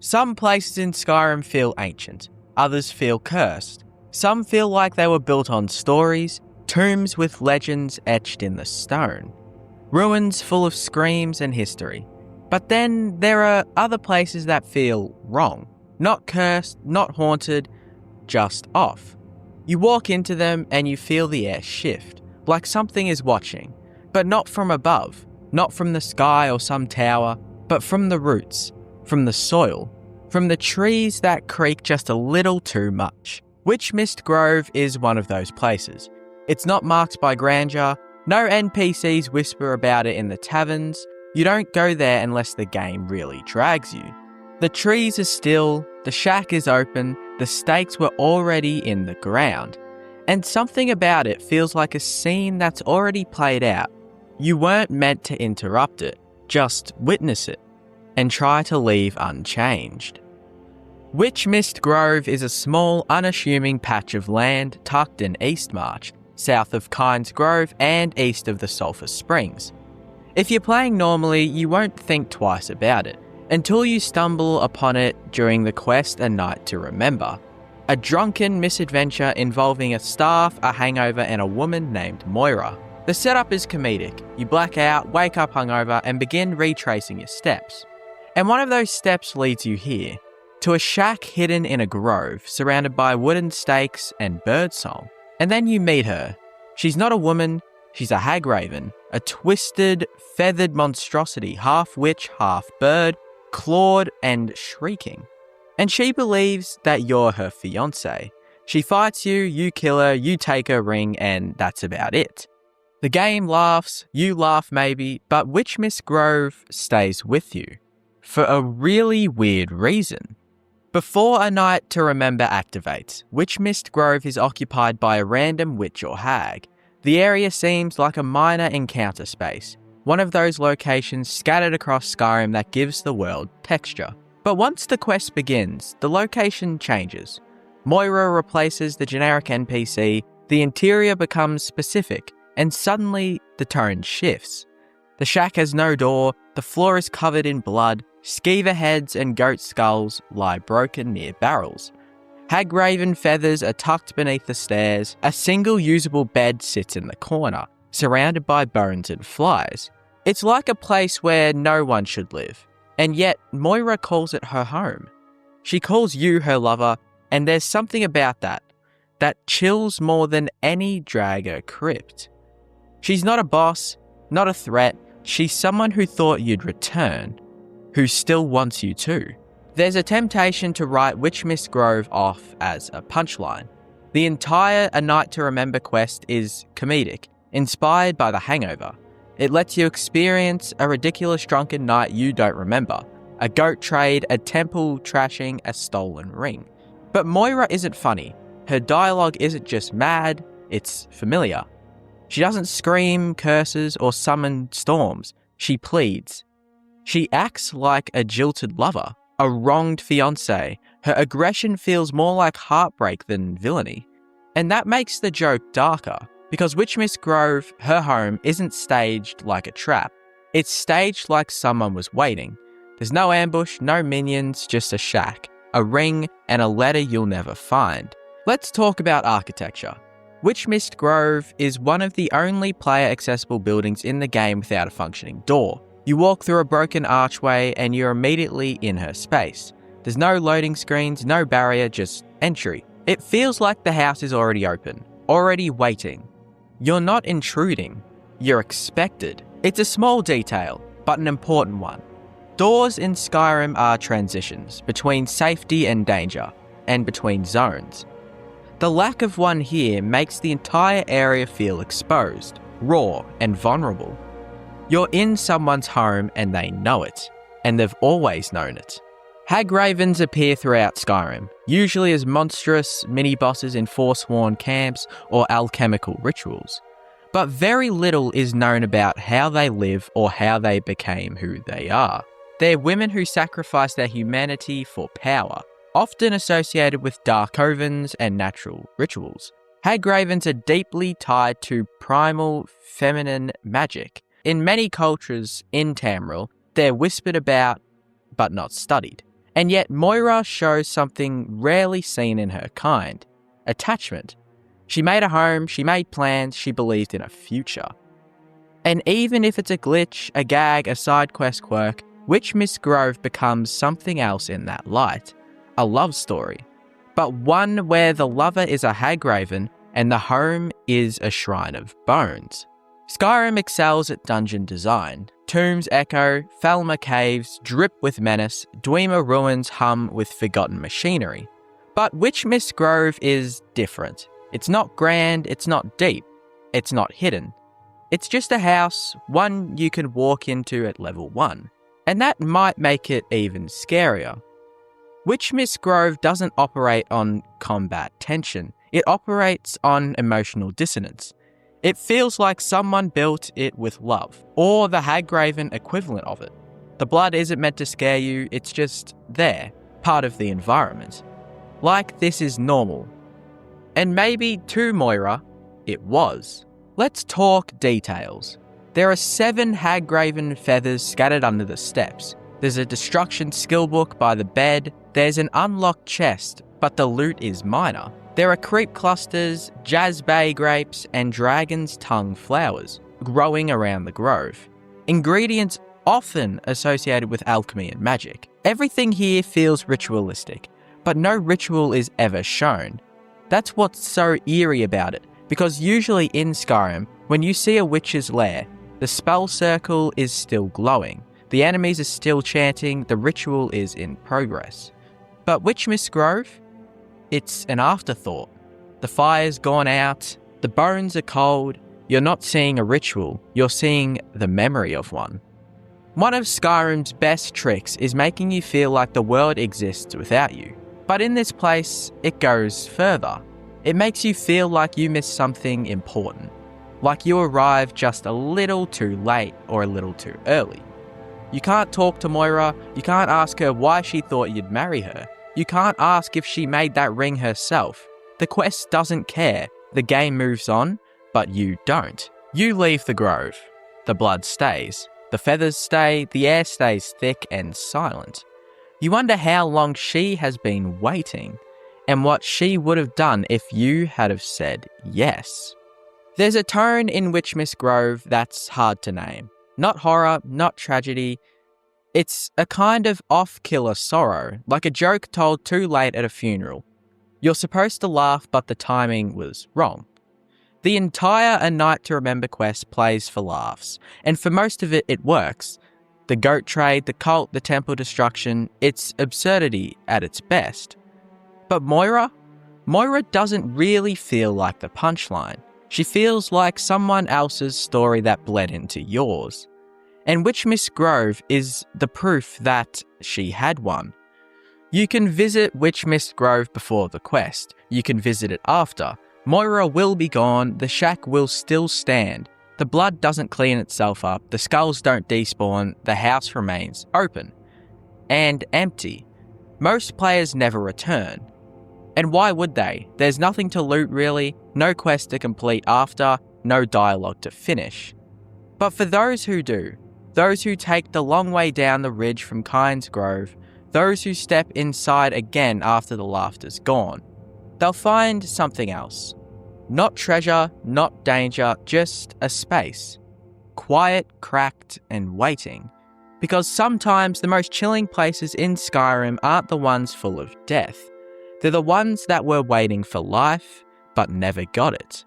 Some places in Skyrim feel ancient, others feel cursed. Some feel like they were built on stories, tombs with legends etched in the stone, ruins full of screams and history. But then there are other places that feel wrong. Not cursed, not haunted, just off. You walk into them and you feel the air shift, like something is watching, but not from above, not from the sky or some tower, but from the roots, from the soil, from the trees that creak just a little too much. Witchmist Grove is one of those places. It's not marked by grandeur, no NPCs whisper about it in the taverns, you don't go there unless the game really drags you. The trees are still, the shack is open, the stakes were already in the ground, and something about it feels like a scene that's already played out. You weren't meant to interrupt it, just witness it, and try to leave unchanged. Witchmist Grove is a small, unassuming patch of land tucked in Eastmarch, south of Kynes Grove and east of the Sulphur Springs. If you're playing normally, you won't think twice about it, until you stumble upon it during the quest A Night to Remember. A drunken misadventure involving a staff, a hangover, and a woman named Moira. The setup is comedic. You black out, wake up hungover, and begin retracing your steps. And one of those steps leads you here, to a shack hidden in a grove, surrounded by wooden stakes and birdsong. And then you meet her. She's not a woman, she's a hag raven, a twisted, feathered monstrosity, half witch, half bird, clawed and shrieking. And she believes that you're her fiancé. She fights you, you kill her, you take her ring, and that's about it. The game laughs, you laugh maybe, but Witchmist Grove stays with you. For a really weird reason. Before A Night to Remember activates, Witchmist Grove is occupied by a random witch or hag. The area seems like a minor encounter space, one of those locations scattered across Skyrim that gives the world texture. But once the quest begins, the location changes. Moira replaces the generic NPC, the interior becomes specific, and suddenly the tone shifts. The shack has no door, the floor is covered in blood, skeever heads and goat skulls lie broken near barrels. Hag raven feathers are tucked beneath the stairs, a single usable bed sits in the corner, surrounded by bones and flies. It's like a place where no one should live, and yet Moira calls it her home. She calls you her lover, and there's something about that chills more than any drag or crypt. She's not a boss, not a threat, she's someone who thought you'd return, who still wants you to. There's a temptation to write Witchmist Grove off as a punchline. The entire A Night to Remember quest is comedic, inspired by The Hangover. It lets you experience a ridiculous drunken night you don't remember, a goat trade, a temple trashing, a stolen ring. But Moira isn't funny. Her dialogue isn't just mad, it's familiar. She doesn't scream, curses, or summon storms. She pleads. She acts like a jilted lover, a wronged fiancé. Her aggression feels more like heartbreak than villainy. And that makes the joke darker, because Witchmist Grove, her home, isn't staged like a trap. It's staged like someone was waiting. There's no ambush, no minions, just a shack, a ring, and a letter you'll never find. Let's talk about architecture. Witchmist Grove is one of the only player-accessible buildings in the game without a functioning door. You walk through a broken archway and you're immediately in her space. There's no loading screens, no barrier, just entry. It feels like the house is already open, already waiting. You're not intruding, you're expected. It's a small detail, but an important one. Doors in Skyrim are transitions between safety and danger, and between zones. The lack of one here makes the entire area feel exposed, raw, and vulnerable. You're in someone's home and they know it, and they've always known it. Hag ravens appear throughout Skyrim, usually as monstrous mini-bosses in Forsworn camps or alchemical rituals. But very little is known about how they live or how they became who they are. They're women who sacrifice their humanity for power, often associated with dark covens and natural rituals. Hag ravens are deeply tied to primal feminine magic. In many cultures in Tamriel, they're whispered about, but not studied. And yet Moira shows something rarely seen in her kind: attachment. She made a home, she made plans, she believed in a future. And even if it's a glitch, a gag, a side quest quirk, Witch Miss Grove becomes something else in that light: a love story. But one where the lover is a hagraven and the home is a shrine of bones. Skyrim excels at dungeon design. Tombs echo, Falmer caves drip with menace, Dwemer ruins hum with forgotten machinery. But Witch Miss Grove is different. It's not grand, it's not deep, it's not hidden. It's just a house, one you can walk into at level 1. And that might make it even scarier. Witch Miss Grove doesn't operate on combat tension, it operates on emotional dissonance. It feels like someone built it with love, or the Hagraven equivalent of it. The blood isn't meant to scare you, it's just there, part of the environment. Like this is normal. And maybe to Moira, it was. Let's talk details. There are 7 Hagraven feathers scattered under the steps. There's a destruction skill book by the bed. There's an unlocked chest, but the loot is minor. There are creep clusters, jazzbay grapes, and dragon's tongue flowers growing around the grove. Ingredients often associated with alchemy and magic. Everything here feels ritualistic, but no ritual is ever shown. That's what's so eerie about it, because usually in Skyrim, when you see a witch's lair, the spell circle is still glowing, the enemies are still chanting, the ritual is in progress. But Witch Miss Grove? It's an afterthought. The fire's gone out, the bones are cold, you're not seeing a ritual, you're seeing the memory of one. One of Skyrim's best tricks is making you feel like the world exists without you. But in this place, it goes further. It makes you feel like you missed something important, like you arrived just a little too late or a little too early. You can't talk to Moira, you can't ask her why she thought you'd marry her. You can't ask if she made that ring herself. The quest doesn't care. The game moves on, but you don't. You leave the grove. The blood stays. The feathers stay. The air stays thick and silent. You wonder how long she has been waiting, and what she would have done if you had have said yes. There's a tone in Witch Miss Grove that's hard to name. Not horror, not tragedy. It's a kind of off-killer sorrow, like a joke told too late at a funeral. You're supposed to laugh, but the timing was wrong. The entire A Night to Remember quest plays for laughs, and for most of it, it works. The goat trade, the cult, the temple destruction, it's absurdity at its best. But Moira? Moira doesn't really feel like the punchline. She feels like someone else's story that bled into yours. And Witch Miss Grove is the proof that she had one. You can visit Witch Miss Grove before the quest. You can visit it after. Moira will be gone, the shack will still stand. The blood doesn't clean itself up, the skulls don't despawn, the house remains open. And empty. Most players never return. And why would they? There's nothing to loot really, no quest to complete after, no dialogue to finish. But for those who do, those who take the long way down the ridge from Kyne's Grove, those who step inside again after the laughter's gone, they'll find something else. Not treasure, not danger, just a space. Quiet, cracked, and waiting. Because sometimes the most chilling places in Skyrim aren't the ones full of death. They're the ones that were waiting for life, but never got it.